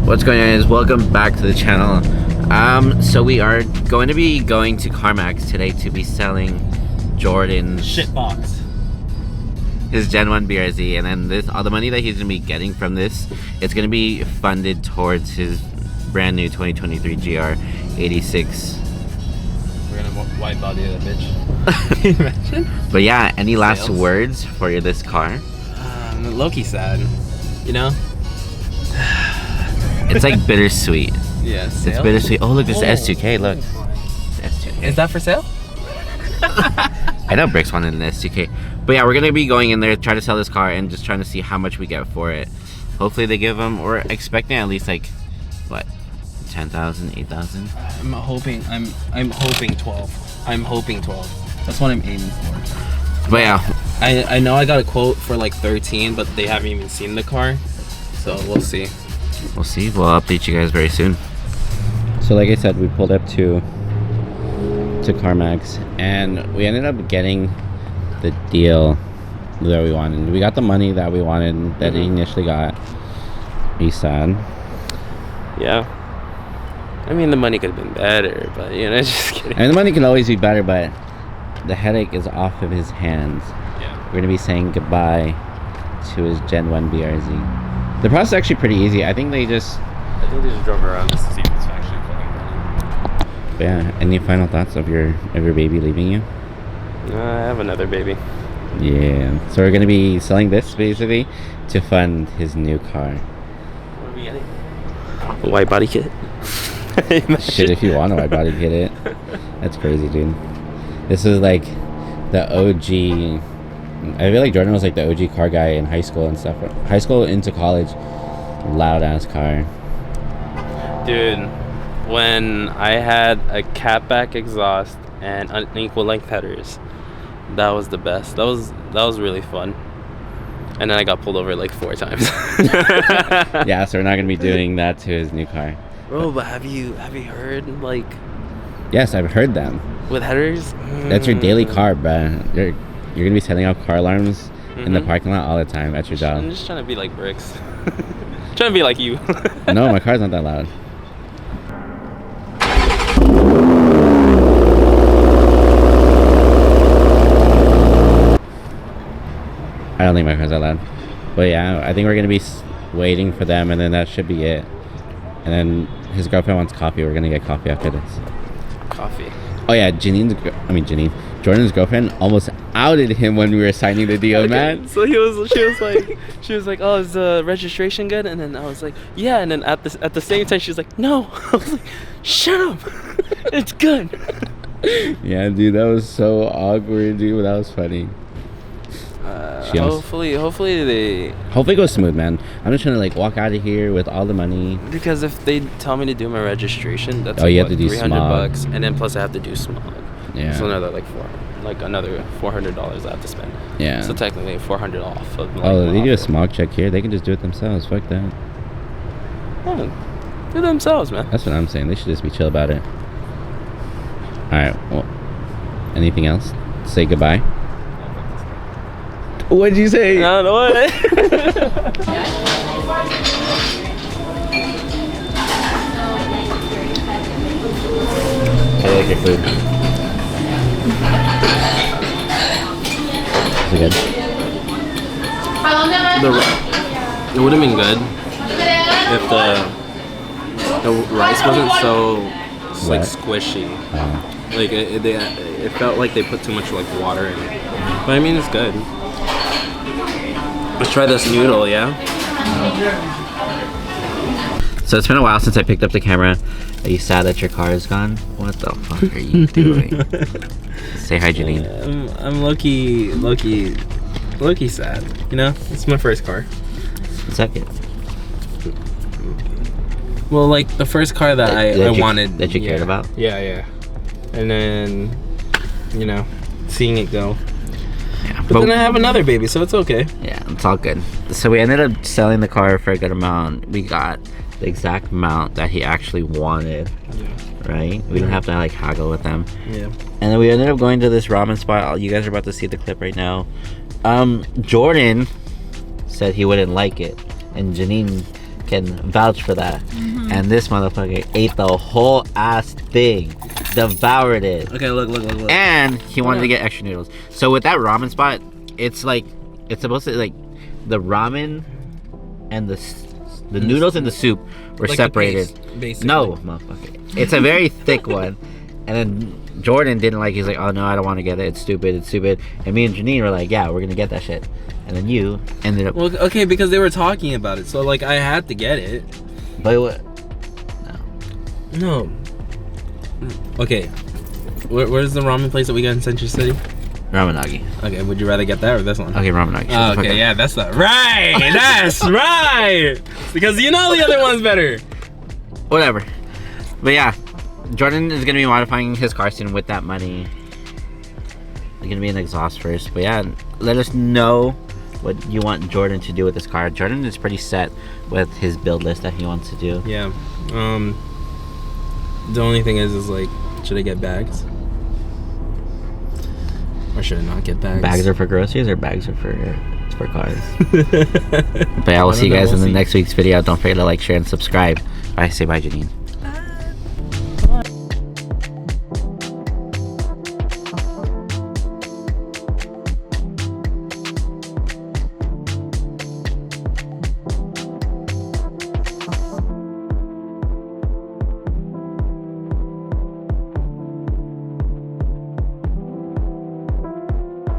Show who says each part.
Speaker 1: What's going on, guys? Welcome back to the channel. So we are going to be going to CarMax today to be selling Jordan's
Speaker 2: shitbox,
Speaker 1: his Gen 1 BRZ, and then all the money that he's gonna be getting from this, it's gonna be funded towards his brand new 2023 GR 86.
Speaker 2: We're gonna wide body that bitch. Can you imagine?
Speaker 1: But yeah, any last words for this car?
Speaker 2: Low-key sad, you know?
Speaker 1: It's like bittersweet.
Speaker 2: Yeah,
Speaker 1: it's bittersweet. Oh, look, this is S2K. Look,
Speaker 2: S2K. Is that for sale?
Speaker 1: I know Bricks wanted an S2K, but yeah, we're gonna be going in there, try to sell this car, and just trying to see how much we get for it. Hopefully, they give them. We're expecting at least like what, 10,000, 8,000.
Speaker 2: I'm hoping 12. I'm hoping 12. That's what I'm aiming for.
Speaker 1: But yeah,
Speaker 2: I know I got a quote for like 13, but they haven't even seen the car, so we'll see.
Speaker 1: We'll see. We'll update you guys very soon. So like I said, we pulled up to CarMax, and we ended up getting the deal that we wanted. We got the money that we wanted, that he initially got. He's sad.
Speaker 2: Yeah. I mean, the money could have been better, but you know, just kidding.
Speaker 1: I mean, the money can always be better, but the headache is off of his hands.
Speaker 2: Yeah.
Speaker 1: We're gonna be saying goodbye to his Gen 1 BRZ. The process is actually pretty easy. I think they just
Speaker 2: drove around just to see if it's actually fucking running.
Speaker 1: But yeah, any final thoughts of your baby leaving you?
Speaker 2: I have another baby.
Speaker 1: Yeah. So we're gonna be selling this basically to fund his new car.
Speaker 2: What are we getting? A white body kit.
Speaker 1: Shit, if you want a white body kit, it. That's crazy, dude. This is like the OG. I feel like Jordan was like the OG car guy in high school and stuff. High school into college, loud ass car.
Speaker 2: Dude, when I had a catback exhaust and unequal length headers, that was the best. That was really fun. And then I got pulled over like 4 times.
Speaker 1: Yeah, so we're not gonna be doing that to his new car.
Speaker 2: Bro, but have you heard like?
Speaker 1: Yes, I've heard them.
Speaker 2: With headers?
Speaker 1: That's your daily car, bruh. You're gonna be setting up car alarms in the parking lot all the time. That's your job.
Speaker 2: I'm just trying to be like Bricks. Trying to be like you.
Speaker 1: No, my car's not that loud. I don't think my car's that loud. But yeah, I think we're gonna be waiting for them, and then that should be it. And then his girlfriend wants coffee. We're gonna get coffee after this.
Speaker 2: Coffee.
Speaker 1: Oh yeah, Jordan's girlfriend almost outed him when we were signing the deal, man.
Speaker 2: So she was like, oh, is the registration good? And then I was like, yeah. And then at the same time, she was like, no. I was like, shut up, it's good.
Speaker 1: Yeah, dude, that was so awkward, dude. But that was funny.
Speaker 2: Hopefully
Speaker 1: it goes smooth, man. I'm just trying to like walk out of here with all the money.
Speaker 2: Because if they tell me to do my registration, that's
Speaker 1: you have to do
Speaker 2: $300, and then plus I have to do smog.
Speaker 1: Yeah.
Speaker 2: So another another $400 I have to spend.
Speaker 1: Yeah.
Speaker 2: So technically $400 off of.
Speaker 1: They do a smog check here. They can just do it themselves. Fuck that.
Speaker 2: Oh, do themselves, man.
Speaker 1: That's what I'm saying. They should just be chill about it. All right. Well, anything else? Say goodbye. What'd you say?
Speaker 2: I don't know what.
Speaker 1: I like your food. Is it good?
Speaker 2: It would have been good if the rice wasn't so like squishy. Like it felt like they put too much like water in it. But I mean, it's good. Let's try this noodle, yeah?
Speaker 1: So it's been a while since I picked up the camera. Are you sad that your car is gone? What the fuck are you doing? Say hi, Janine.
Speaker 2: I'm low-key sad. You know, it's my first car.
Speaker 1: Second.
Speaker 2: Well, like the first car that I wanted.
Speaker 1: That you cared about?
Speaker 2: Yeah. And then, you know, seeing it go.
Speaker 1: Yeah,
Speaker 2: but then I have another baby, so it's okay.
Speaker 1: Yeah, it's all good. So we ended up selling the car for a good amount. We got the exact amount that he actually wanted. Yeah. Right? We didn't have to like haggle with them.
Speaker 2: Yeah.
Speaker 1: And then we ended up going to this ramen spot. You guys are about to see the clip right now. Jordan said he wouldn't like it, and Janine fucking vouch for that. And this motherfucker ate the whole ass thing, devoured it.
Speaker 2: Okay, look.
Speaker 1: And he wanted to get extra noodles. So with that ramen spot, it's like, it's supposed to, like, the ramen and the noodles and the soup were
Speaker 2: like
Speaker 1: separated.
Speaker 2: The paste,
Speaker 1: no, motherfucker. It's a very thick one. And then Jordan didn't like. He's like, oh no, I don't want to get it. It's stupid. And me and Janine were like, yeah, we're gonna get that shit. And then you ended up.
Speaker 2: Well, okay, because they were talking about it, so like I had to get it.
Speaker 1: But what?
Speaker 2: No. Okay. Where's the ramen place that we got in Century City?
Speaker 1: Ramen-nagi.
Speaker 2: Okay, would you rather get that or this one?
Speaker 1: Okay, ramen-nagi.
Speaker 2: Oh, okay, yeah, that's the right. That's right. Because you know the other one's better.
Speaker 1: Whatever. But yeah, Jordan is gonna be modifying his car soon with that money. It's gonna be an exhaust first. But yeah, let us know what you want Jordan to do with this car. Jordan is pretty set with his build list that he wants to do.
Speaker 2: Yeah. The only thing is like, should I get bags? Or should I not get bags?
Speaker 1: Bags are for groceries or bags are for cars? But yeah, we'll see you guys in the next week's video. Don't forget to like, share, and subscribe. Bye. Say bye, Janine.